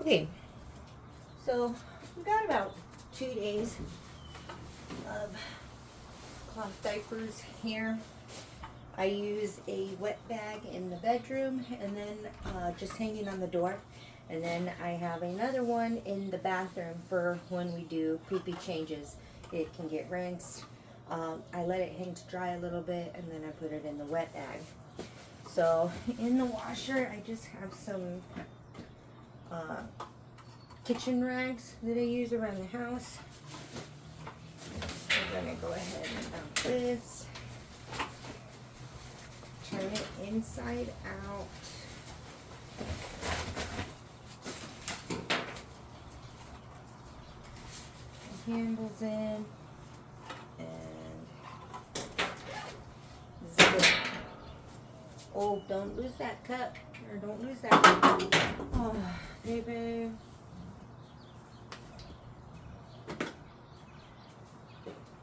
Okay, so we got about 2 days of cloth diapers here. I use a wet bag in the bedroom and then just hanging on the door. And then I have another one in the bathroom for when we do poopy changes. It can get rinsed. I let it hang to dry a little bit and then I put it in the wet bag. So in the washer, I just have some kitchen rags that I use around the house. I'm gonna go ahead and dump this. Turn it inside out. The handles in and zip it. Oh, don't lose that cup, or don't lose that cup. Oh, baby.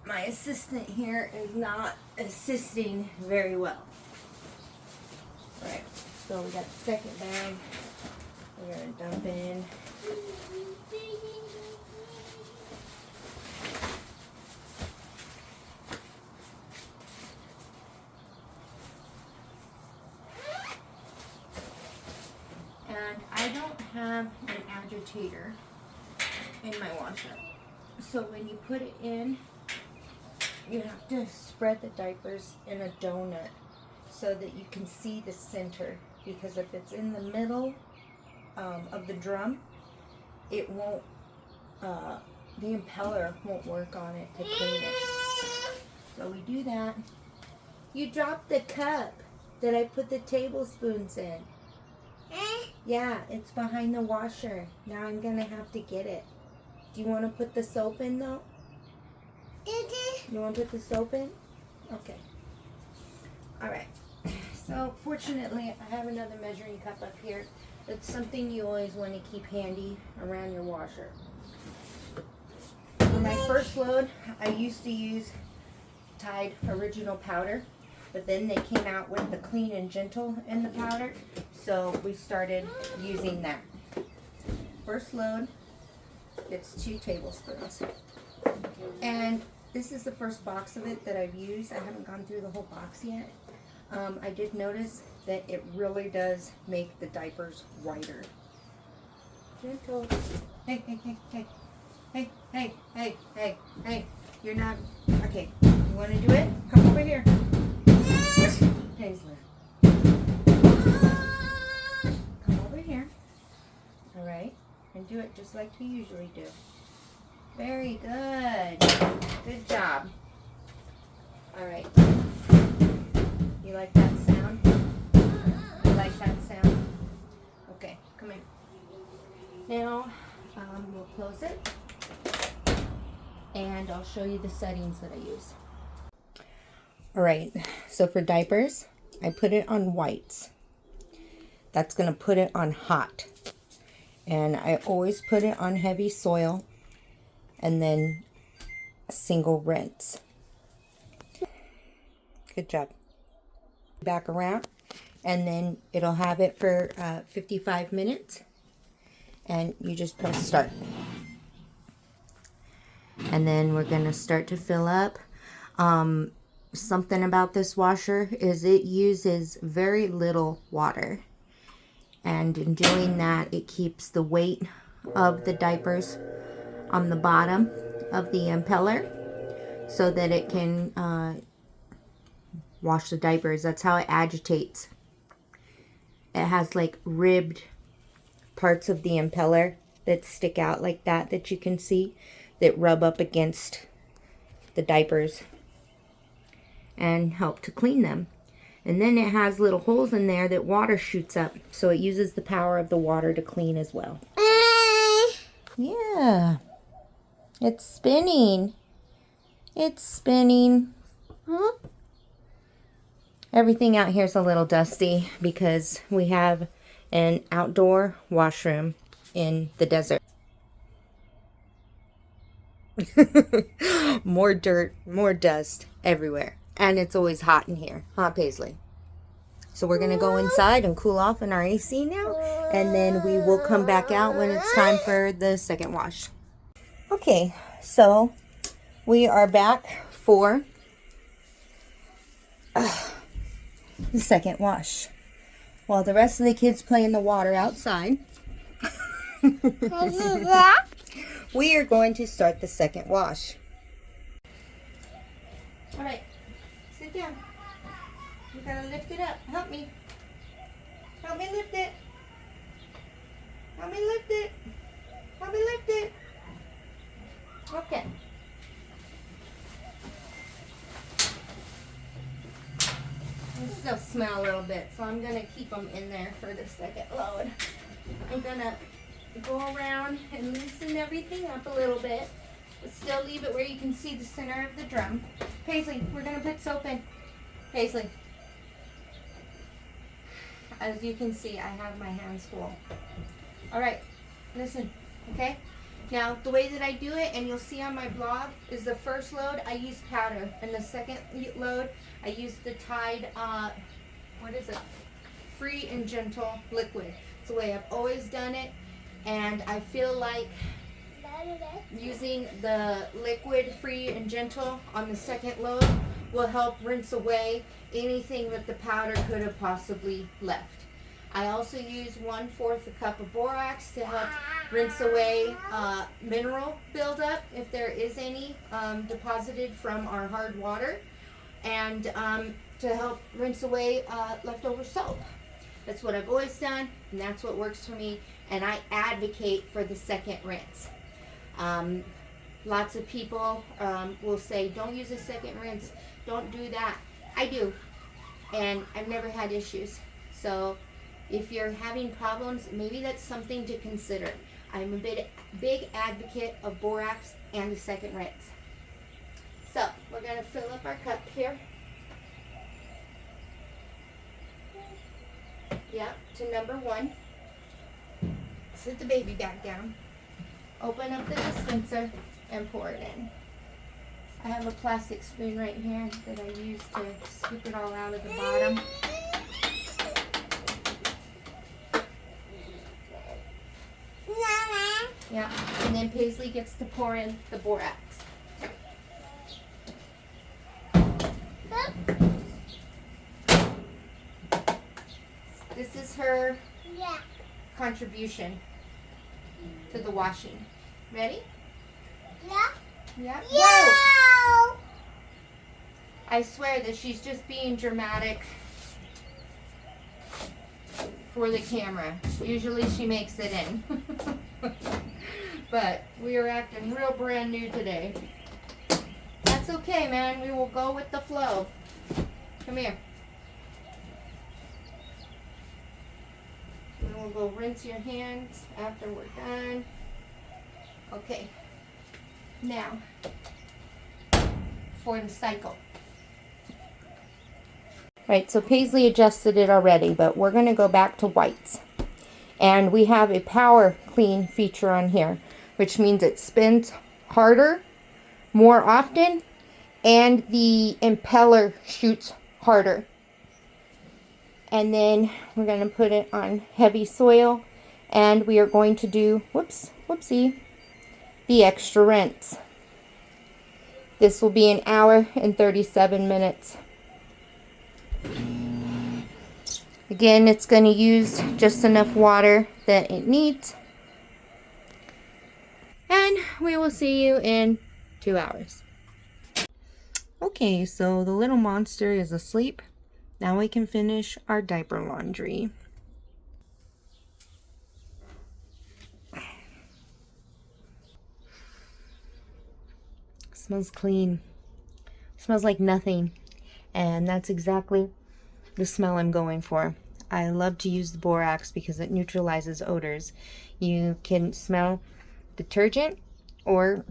My assistant here is not assisting very well. Alright, so we got the second bag. We're going to dump in. And I don't have an agitator in my washer. So when you put it in, you have to spread the diapers in a donut so that you can see the center, because if it's in the middle of the drum, it won't, the impeller won't work on it to clean it. So we do that. You dropped the cup that I put the tablespoons in. Yeah, it's behind the washer. Now I'm gonna have to get it. Do you want to put the soap in though? You want to put the soap in? Okay. Alright. So, fortunately, I have another measuring cup up here. It's something you always want to keep handy around your washer. For my first load, I used to use Tide Original Powder, but then they came out with the Clean and Gentle in the powder, so we started using that. First load, it's 2 tablespoons. And this is the first box of it that I've used. I haven't gone through the whole box yet. I did notice that it really does make the diapers whiter. Gentle. Hey, hey, hey, hey. Hey, hey, hey, hey, hey. You're not... Okay, you want to do it? Come over here. Paisley. Come over here. Alright? And do it just like you usually do. Very good. Good job. Alright. You like that sound? You like that sound? Okay, come here. Now, we'll close it. And I'll show you the settings that I use. Alright, so for diapers, I put it on whites. That's going to put it on hot. And I always put it on heavy soil. And then a single rinse. Good job. Back around, and then it'll have it for 55 minutes, and you just press start. And then we're gonna start to fill up. Something about this washer is it uses very little water, and in doing that, it keeps the weight of the diapers on the bottom of the impeller so that it can wash the diapers. That's how it agitates. It has like ribbed parts of the impeller that stick out like that you can see, that rub up against the diapers and help to clean them. And then it has little holes in there that water shoots up, so it uses the power of the water to clean as well. Yeah. It's spinning. It's spinning. Huh? Everything out here is a little dusty because we have an outdoor washroom in the desert. More dirt, more dust everywhere. And it's always hot in here. Huh, Paisley? So we're going to go inside and cool off in our AC now. And then we will come back out when it's time for the second wash. Okay, so we are back for the second wash. While the rest of the kids play in the water outside, we are going to start the second wash. All right, sit down. You gotta lift it up. Help me. Help me lift it. Help me lift it. Help me lift it. Okay. They still smell a little bit, so I'm gonna keep them in there for the second load. I'm gonna go around and loosen everything up a little bit, but still leave it where you can see the center of the drum. Paisley, we're gonna put soap in. Paisley. As you can see, I have my hands full. All right, listen, okay? Now, the way that I do it, and you'll see on my blog, is the first load, I use powder. And the second load, I use the Tide, Free and Gentle liquid. It's the way I've always done it. And I feel like using the liquid Free and Gentle on the second load will help rinse away anything that the powder could have possibly left. I also use 1/4 a cup of borax to help rinse away mineral buildup, if there is any deposited from our hard water, and to help rinse away leftover soap. That's what I've always done, and that's what works for me, and I advocate for the second rinse. Lots of people will say, don't use a second rinse, don't do that. I do, and I've never had issues. So if you're having problems, maybe that's something to consider. I'm a big advocate of borax and the second rinse. So we're going to fill up our cup here. Yeah, to number 1. Sit the baby back down. Open up the dispenser and pour it in. I have a plastic spoon right here that I use to scoop it all out of the bottom. Yeah, and then Paisley gets to pour in the borax. This is her contribution to the washing. Ready? Yeah. Yeah. Whoa! I swear that she's just being dramatic for the camera. Usually she makes it in. But we are acting real brand new today. That's okay, man. We will go with the flow. Come here. And we'll go rinse your hands after we're done. Okay. Now, for the cycle. Right, so Paisley adjusted it already, but we're going to go back to whites. And we have a power clean feature on here, which means it spins harder, more often, and the impeller shoots harder. And then we're going to put it on heavy soil, and we are going to do, whoopsie, the extra rinse. This will be 1 hour and 37 minutes. Again, it's going to use just enough water that it needs. And we will see you in 2 hours. Okay, so the little monster is asleep. Now we can finish our diaper laundry. Smells clean. Smells like nothing. And that's exactly the smell I'm going for. I love to use the borax because it neutralizes odors. You can smell detergent or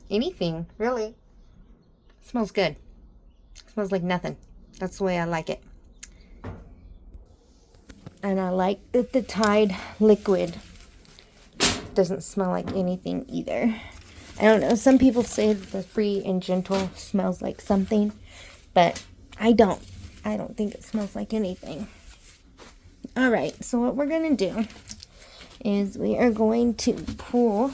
anything, really. It smells good. It smells like nothing. That's the way I like it. And I like that the Tide liquid doesn't smell like anything either. I don't know, some people say that the Free and Gentle smells like something, but I don't think it smells like anything. All right, so what we're gonna do is we are going to pull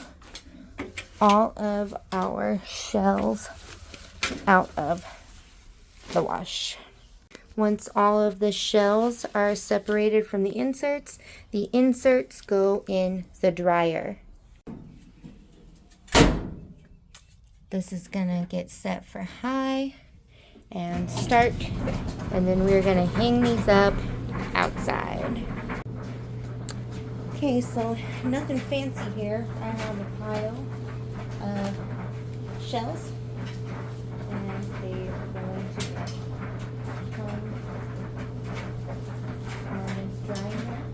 all of our shells out of the wash. Once all of the shells are separated from the inserts go in the dryer. This is gonna get set for high and start, and then we're gonna hang these up outside. Okay, so nothing fancy here. I have a pile of shells, and they are going to come on this drying rack.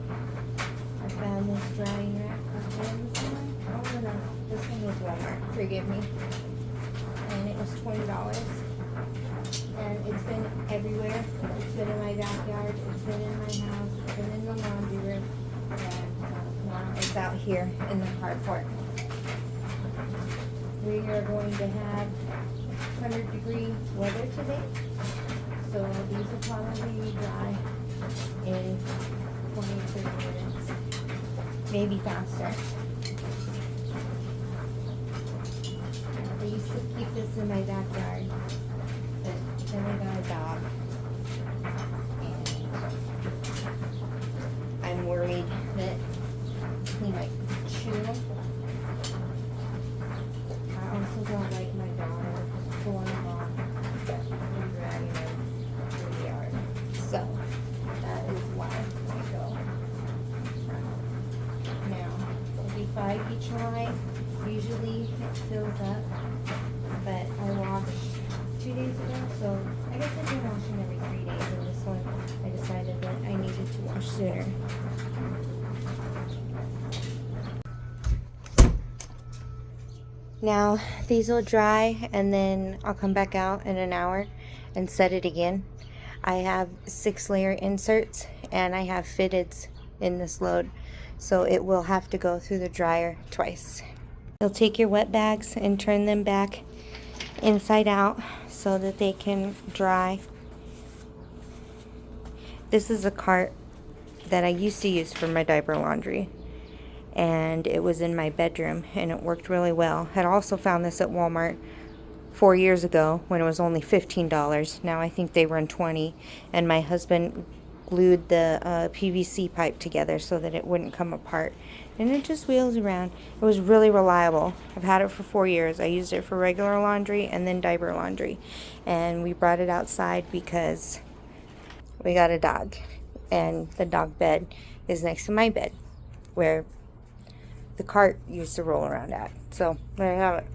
I found this drying rack on Amazon. Oh no, this one was Walmart. Forgive me. And it was $20. And it's been everywhere. It's been in my backyard. It's been in my house. It's been in the laundry room. And now it's out here in the carport. We are going to have 100-degree weather today. So these will probably be dry in 20-30 minutes. Maybe faster. I used to keep this in my backyard, but then I got a dog, and I'm worried that he might chew them. I also don't like my daughter pulling them off and dragging them through the yard. So that is why I go. Now, it'll be 5 each line. Usually it fills up, but I washed 2 days ago, so I guess I've been washing every 3 days, and this one I decided that I needed to wash sooner. Now these will dry, and then I'll come back out in an hour and set it again. I have 6-layer inserts, and I have fitteds in this load, so it will have to go through the dryer twice. You'll take your wet bags and turn them back inside out so that they can dry. This is a cart that I used to use for my diaper laundry, and it was in my bedroom, and it worked really well. Had also found this at Walmart 4 years ago when it was only $15. Now I think they run $20, and my husband glued the PVC pipe together so that it wouldn't come apart, and it just wheels around. It was really reliable. I've had it for 4 years. I used it for regular laundry and then diaper laundry, and we brought it outside because we got a dog, and the dog bed is next to my bed where the cart used to roll around at. So there you have it.